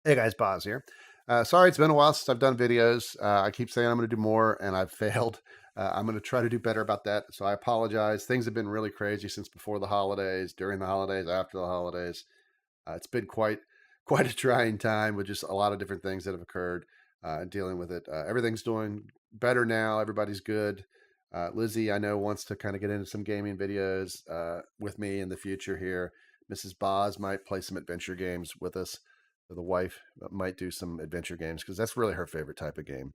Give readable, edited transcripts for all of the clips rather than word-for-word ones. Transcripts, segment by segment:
Hey guys, Boz here. Sorry, it's been a while since I've done videos. I keep saying I'm going to do more, and I've failed. I'm going to try to do better about that. So I apologize. Things have been really crazy since before the holidays, during the holidays, after the holidays. It's been quite a trying time with just a lot of different things that have occurred and dealing with it. Everything's doing better now. Everybody's good. Lizzie, I know, wants to kind of get into some gaming videos with me in the future here. Mrs. Boz might play some adventure games with us. The wife might do some adventure games because that's really her favorite type of game.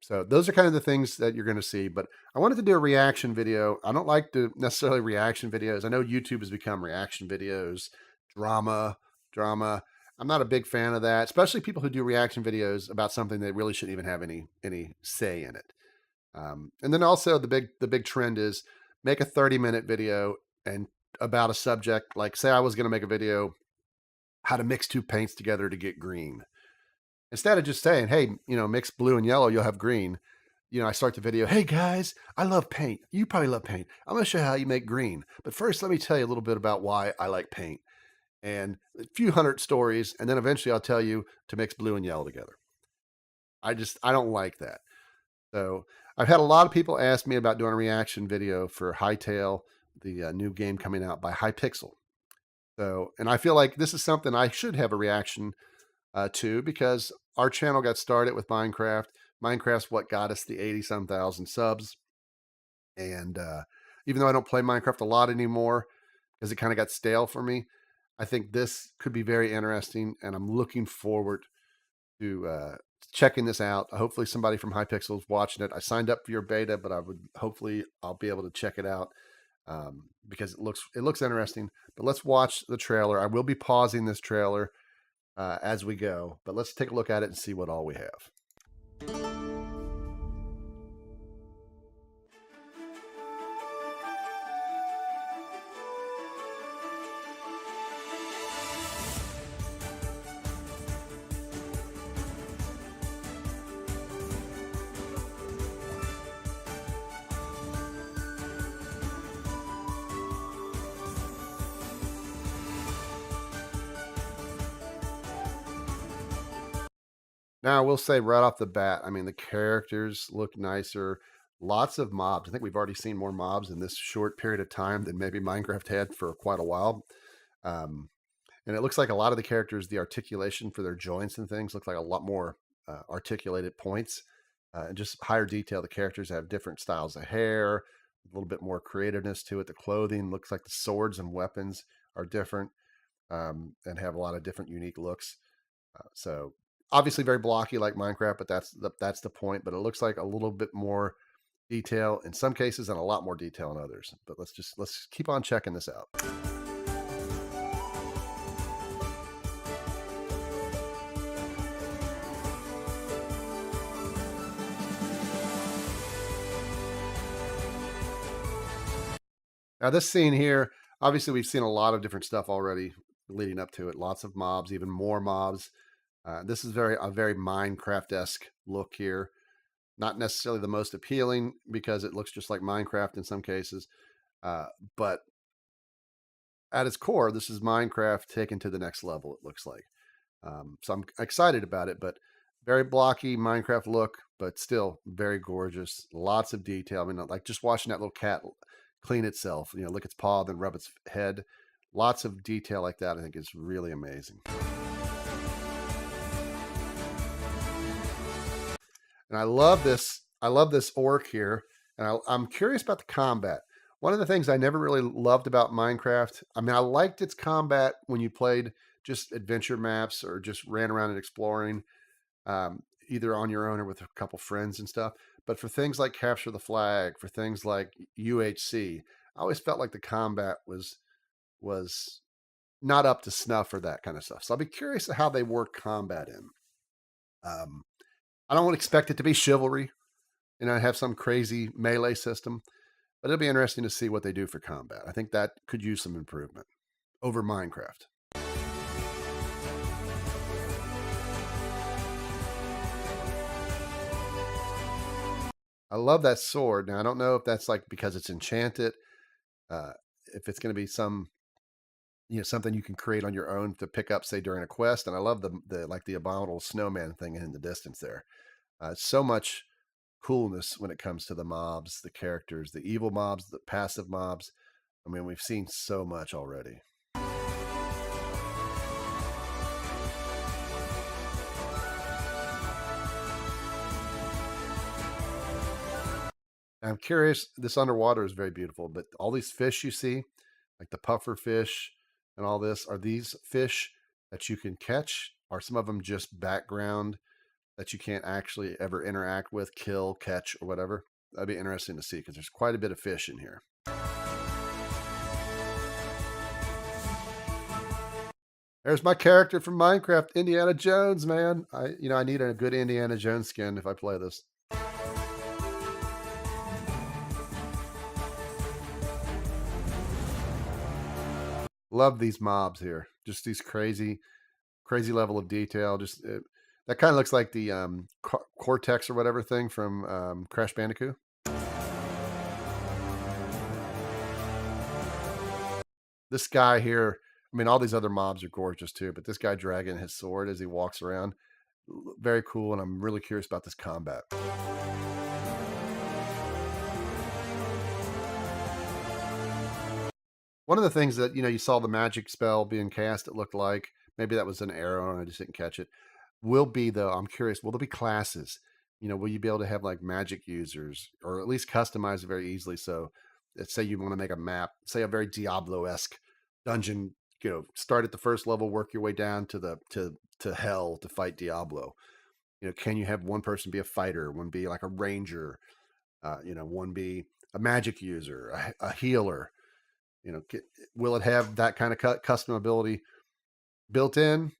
So those are kind of the things that you're going to see. But I wanted to do a reaction video. I don't like to necessarily reaction videos. I know YouTube has become reaction videos, drama. I'm not a big fan of that, especially people who do reaction videos about something that really shouldn't even have any say in it. And then also the big trend is make a 30-minute video and about a subject. Like, say I was going to make a video how to mix two paints together to get green. Instead of just saying, hey, mix blue and yellow, you'll have green. I start the video, hey guys, I love paint. You probably love paint. I'm going to show you how you make green. But first, let me tell you a little bit about why I like paint and a few hundred stories. And then eventually I'll tell you to mix blue and yellow together. I don't like that. So I've had a lot of people ask me about doing a reaction video for Hytale, the new game coming out by Hypixel. So, and I feel like this is something I should have a reaction to because our channel got started with Minecraft. Minecraft's what got us the 80-some thousand subs. And even though I don't play Minecraft a lot anymore because it kind of got stale for me, I think this could be very interesting. And I'm looking forward to checking this out. Hopefully somebody from Hypixel is watching it. I signed up for your beta, but hopefully I'll be able to check it out because it looks interesting. But let's watch the trailer. I will be pausing this trailer as we go, but let's take a look at it and see what all we have. Now, I will say right off the bat, I mean, the characters look nicer. Lots of mobs. I think we've already seen more mobs in this short period of time than maybe Minecraft had for quite a while. Um, and it looks like a lot of the characters, the articulation for their joints and things look like a lot more articulated points and just higher detail. The characters have different styles of hair, a little bit more creativeness to it. The clothing looks like the swords and weapons are different and have a lot of different unique looks. So obviously very blocky like Minecraft, but that's the point. But it looks like a little bit more detail in some cases and a lot more detail in others. But let's keep on checking this out. Now this scene here, obviously we've seen a lot of different stuff already leading up to it. Lots of mobs, even more mobs. This is a very Minecraft-esque look here. Not necessarily the most appealing because it looks just like Minecraft in some cases. But at its core, this is Minecraft taken to the next level, it looks like. So I'm excited about it, but very blocky Minecraft look, but still very gorgeous. Lots of detail. I mean, like just watching that little cat clean itself, lick its paw, then rub its head. Lots of detail like that, I think, is really amazing. And I love this. I love this orc here. And I'm curious about the combat. One of the things I never really loved about Minecraft, I mean, I liked its combat when you played just adventure maps or just ran around and exploring, either on your own or with a couple friends and stuff. But for things like Capture the Flag, for things like UHC, I always felt like the combat was not up to snuff for that kind of stuff. So I'll be curious how they work combat in. I don't expect it to be chivalry, have some crazy melee system, but it'll be interesting to see what they do for combat. I think that could use some improvement over Minecraft. I love that sword. Now, I don't know if that's like because it's enchanted, if it's going to be some something you can create on your own to pick up, say during a quest. And I love the like the abominable snowman thing in the distance there. So much coolness when it comes to the mobs, the characters, the evil mobs, the passive mobs. I mean, we've seen so much already. I'm curious, this underwater is very beautiful, but all these fish you see, like the puffer fish and all this, are these fish that you can catch? Are some of them just background that you can't actually ever interact with, kill, catch, or whatever? That'd be interesting to see because there's quite a bit of fish in here. There's my character from Minecraft, Indiana Jones, man. I need a good Indiana Jones skin if I play this. Love these mobs here. Just these crazy level of detail. Just that kind of looks like the Cortex or whatever thing from Crash Bandicoot. This guy here, I mean, all these other mobs are gorgeous too, but this guy dragging his sword as he walks around, very cool. And I'm really curious about this combat. One of the things that you saw the magic spell being cast, it looked like maybe that was an arrow and I just didn't catch it. Will be though, I'm curious, will there be classes? Will you be able to have like magic users or at least customize it very easily? So let's say you want to make a map, say a very Diablo-esque dungeon, start at the first level, work your way down to the to hell to fight Diablo. Can you have one person be a fighter, one be like a ranger, one be a magic user, a healer? Will it have that kind of custom ability built in,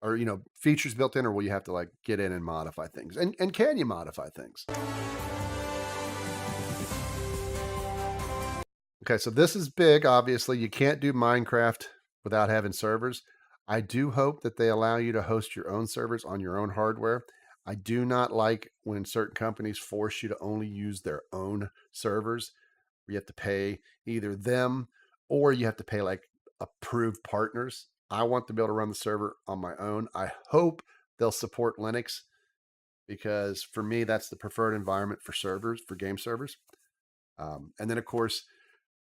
or features built in, or will you have to like get in and modify things? And can you modify things? Okay, so this is big. Obviously, you can't do Minecraft without having servers. I do hope that they allow you to host your own servers on your own hardware. I do not like when certain companies force you to only use their own servers. You have to pay either them or you have to pay like approved partners. I want to be able to run the server on my own. I hope they'll support Linux because for me, that's the preferred environment for servers, for game servers. And then, of course,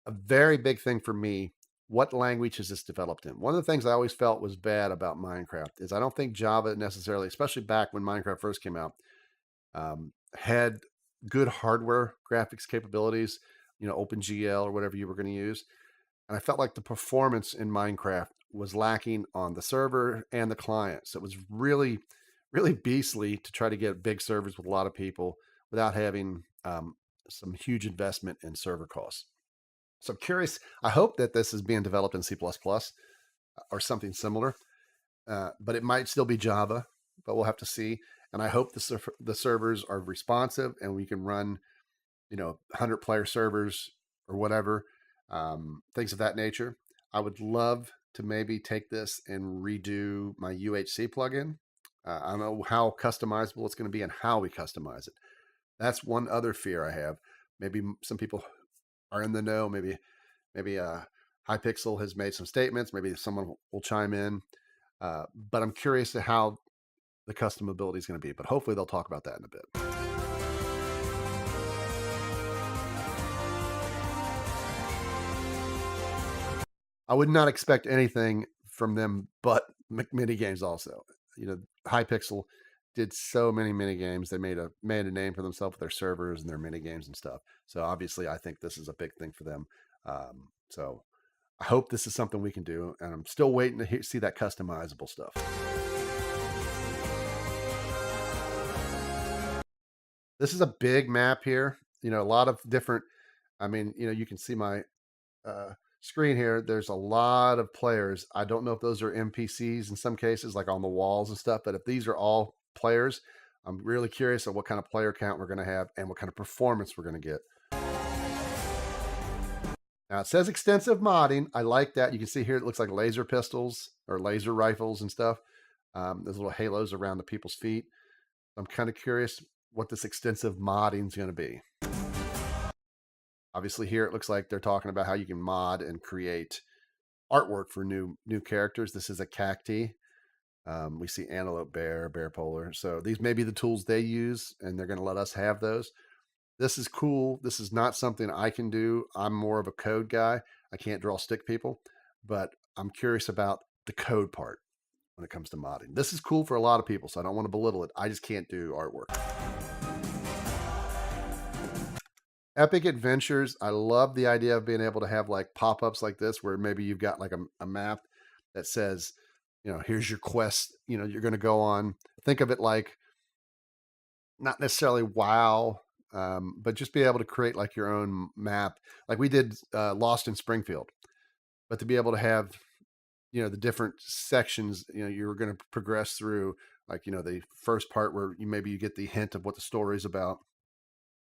a very big thing for me, what language is this developed in? One of the things I always felt was bad about Minecraft is I don't think Java necessarily, especially back when Minecraft first came out, had good hardware graphics capabilities, OpenGL or whatever you were going to use. And I felt like the performance in Minecraft was lacking on the server and the client. So it was really, really beastly to try to get big servers with a lot of people without having some huge investment in server costs. So I'm curious. I hope that this is being developed in C++ or something similar, but it might still be Java, but we'll have to see. And I hope the servers are responsive and we can run, 100-player servers or whatever, things of that nature. I would love to maybe take this and redo my UHC plugin. I don't know how customizable it's going to be and how we customize it. That's one other fear I have. Maybe some people are in the know. Maybe Hypixel has made some statements. Maybe someone will chime in. But I'm curious to how the customability is going to be. But hopefully they'll talk about that in a bit. I would not expect anything from them but mini games. Also, Hypixel did so many mini games. They made a name for themselves with their servers and their mini games and stuff. So obviously, I think this is a big thing for them. So I hope this is something we can do, and I'm still waiting to see that customizable stuff. This is a big map here. A lot of different. I mean, you can see my screen here. There's a lot of players. I don't know if those are NPCs in some cases, like on the walls and stuff. But if these are all players, I'm really curious of what kind of player count we're going to have and what kind of performance we're going to get. Now it says extensive modding. I like that. You can see here it looks like laser pistols or laser rifles and stuff. There's little halos around the people's feet. I'm kind of curious what this extensive modding is going to be. Obviously here it looks like they're talking about how you can mod and create artwork for new characters. This is a cacti. We see antelope, bear polar. So these may be the tools they use, and they're going to let us have those. This is cool. This is not something I can do. I'm more of a code guy. I can't draw stick people, but I'm curious about the code part when it comes to modding. This is cool for a lot of people, so I don't want to belittle it. I just can't do artwork. Epic Adventures. I love the idea of being able to have like pop-ups like this, where maybe you've got like a map that says, here's your quest, you're going to go on. Think of it like not necessarily WoW, but just be able to create like your own map. Like we did Lost in Springfield, but to be able to have, the different sections, you're going to progress through, like, the first part where maybe you get the hint of what the story is about.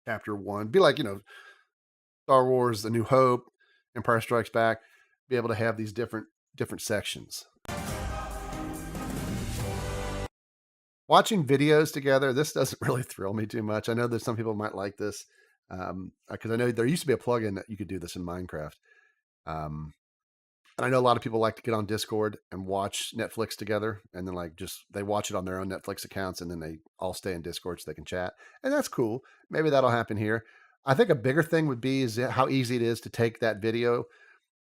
Chapter 1, be like, Star Wars, The New Hope, Empire Strikes Back, be able to have these different sections. Watching videos together, this doesn't really thrill me too much. I know that some people might like this, because I know there used to be a plugin that you could do this in Minecraft. And I know a lot of people like to get on Discord and watch Netflix together, and then like just they watch it on their own Netflix accounts, and then they all stay in Discord so they can chat, and that's cool. Maybe that'll happen here. I think a bigger thing would be is how easy it is to take that video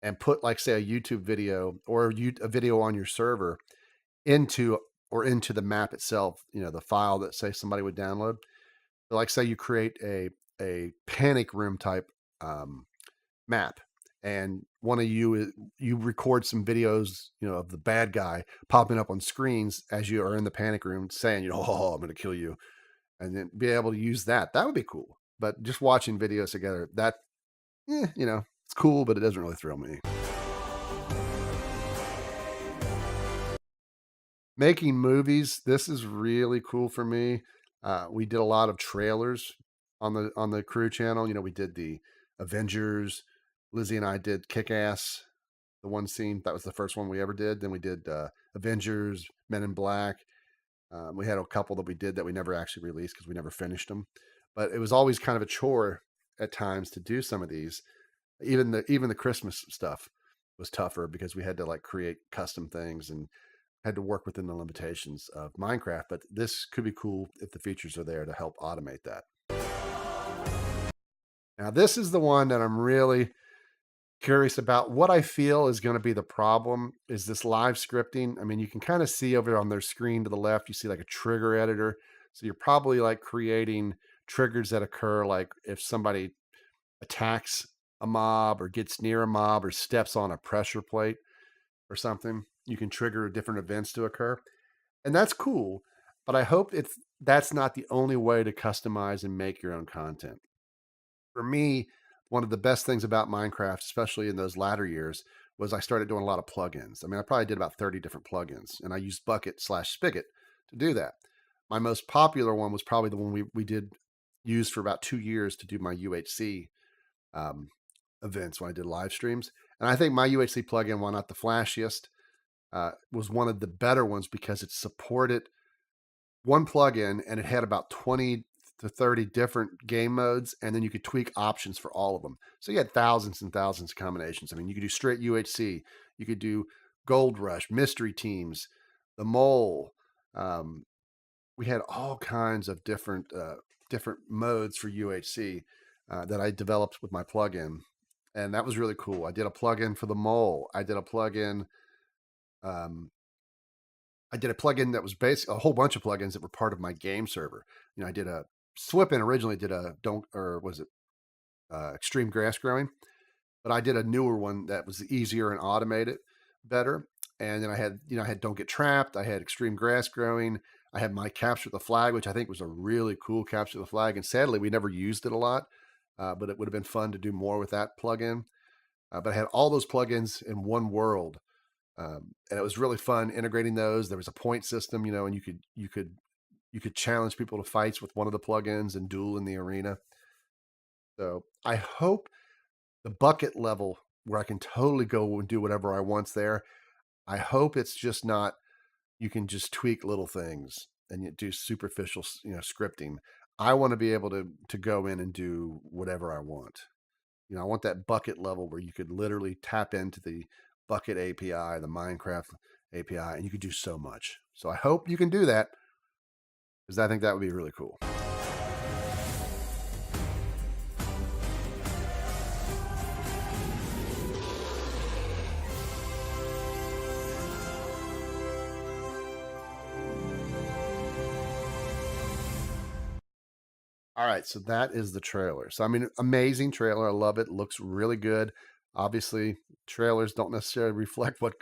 and put, like, say, a YouTube video or a video on your server into the map itself. The file that, say, somebody would download. So, like, say you create a panic room type map, and one of you record some videos, of the bad guy popping up on screens as you are in the panic room, saying, "Oh, I'm going to kill you," and then be able to use that. That would be cool. But just watching videos together, it's cool, but it doesn't really thrill me. Making movies, this is really cool for me. We did a lot of trailers on the crew channel. We did the Avengers. Lizzie and I did Kick Ass, the one scene. That was the first one we ever did. Then we did Avengers, Men in Black. We had a couple that we did that we never actually released because we never finished them. But it was always kind of a chore at times to do some of these. Even the Christmas stuff was tougher because we had to like create custom things and had to work within the limitations of Minecraft. But this could be cool if the features are there to help automate that. Now, this is the one that I'm really curious about. What I feel is going to be the problem is this live scripting. I mean, you can kind of see over on their screen to the left, you see like a trigger editor. So you're probably like creating triggers that occur like if somebody attacks a mob or gets near a mob or steps on a pressure plate or something, you can trigger different events to occur. And that's cool, but I hope that's not the only way to customize and make your own content. For me, one of the best things about Minecraft, especially in those latter years, was I started doing a lot of plugins. I mean, I probably did about 30 different plugins, and I used Bucket/Spigot to do that. My most popular one was probably the one we did use for about 2 years to do my UHC events when I did live streams. And I think my UHC plugin, while not the flashiest, was one of the better ones because it supported one plugin and it had about 20 to 30 different game modes, and then you could tweak options for all of them. So you had thousands and thousands of combinations. I mean, you could do straight UHC, you could do Gold Rush, Mystery Teams, the Mole. We had all kinds of different modes for UHC that I developed with my plugin, and that was really cool. I did a plugin for the Mole. I did a plugin. I did a plugin that was basically a whole bunch of plugins that were part of my game server. I did a Swipin originally did a don't or was it extreme grass growing, but I did a newer one that was easier and automated better. And then I had don't get trapped. I had extreme grass growing. I had my capture the flag, which I think was a really cool capture the flag. And sadly, we never used it a lot, but it would have been fun to do more with that plugin. But I had all those plugins in one world, and it was really fun integrating those. There was a point system, and you could challenge people to fights with one of the plugins and duel in the arena. So I hope the bucket level where I can totally go and do whatever I want's there. I hope it's just not you can just tweak little things and you do superficial, scripting. I want to be able to go in and do whatever I want. I want that bucket level where you could literally tap into the Bucket API, the Minecraft API, and you could do so much. So I hope you can do that, because I think that would be really cool. All right, so that is the trailer. So I mean, amazing trailer. I love it. Looks really good. Obviously, trailers don't necessarily reflect what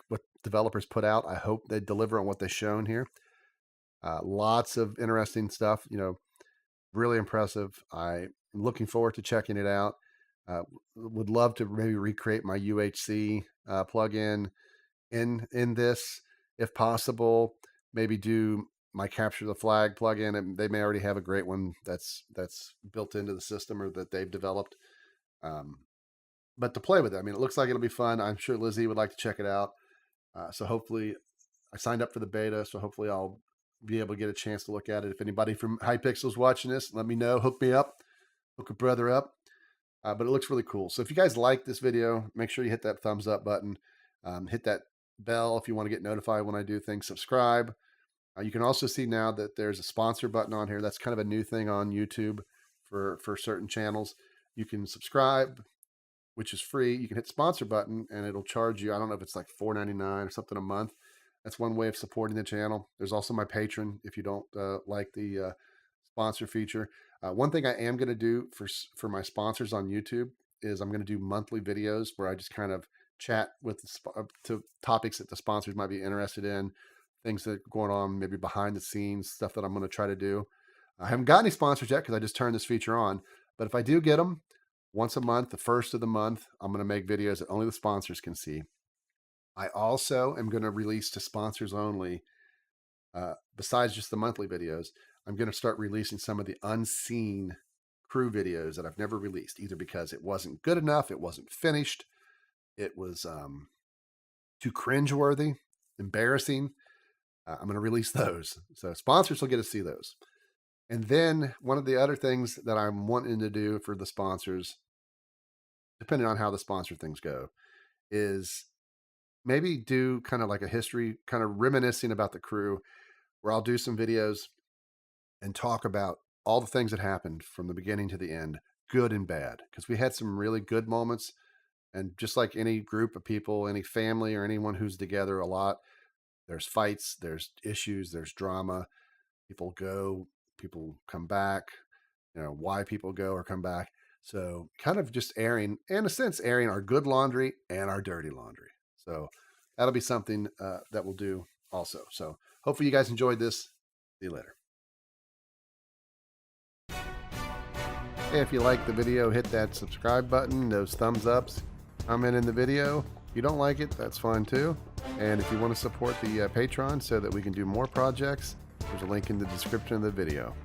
developers put out. I hope they deliver on what they've shown here. Lots of interesting stuff. Really impressive. I'm looking forward to checking it out. Would love to maybe recreate my UHC plugin in this if possible. Maybe do my capture the flag plugin, and they may already have a great one that's built into the system or that they've developed. But to play with it, I mean, it looks like it'll be fun. I'm sure Lizzie would like to check it out. So hopefully, I signed up for the beta, so hopefully I'll be able to get a chance to look at it. If anybody from Hypixel's watching this, let me know. Hook me up. Hook a brother up. But it looks really cool. So if you guys like this video, make sure you hit that thumbs up button. Hit that bell if you want to get notified when I do things. Subscribe. You can also see now that there's a sponsor button on here. That's kind of a new thing on YouTube for certain channels. You can subscribe, which is free. You can hit sponsor button and it'll charge you. I don't know if it's like $4.99 or something a month. That's one way of supporting the channel. There's also my Patreon if you don't like the sponsor feature. One thing I am going to do for my sponsors on YouTube is I'm going to do monthly videos where I just kind of chat with to topics that the sponsors might be interested in, things that are going on maybe behind the scenes, stuff that I'm going to try to do. I haven't got any sponsors yet because I just turned this feature on. But if I do get them, once a month, the first of the month, I'm going to make videos that only the sponsors can see. I also am going to release to sponsors only, besides just the monthly videos. I'm going to start releasing some of the unseen crew videos that I've never released, either because it wasn't good enough, it wasn't finished, it was too cringeworthy, embarrassing. I'm going to release those. So sponsors will get to see those. And then one of the other things that I'm wanting to do for the sponsors, depending on how the sponsor things go, is maybe do kind of like a history, kind of reminiscing about the crew, where I'll do some videos and talk about all the things that happened from the beginning to the end, good and bad, because we had some really good moments. And just like any group of people, any family or anyone who's together a lot, there's fights, there's issues, there's drama. People go, people come back, why people go or come back. So kind of just airing, in a sense, airing our good laundry and our dirty laundry. So that'll be something that we'll do also. So hopefully you guys enjoyed this. See you later. Hey, if you like the video, hit that subscribe button, those thumbs ups, comment in the video. If you don't like it, that's fine too. And if you want to support the Patreon so that we can do more projects, there's a link in the description of the video.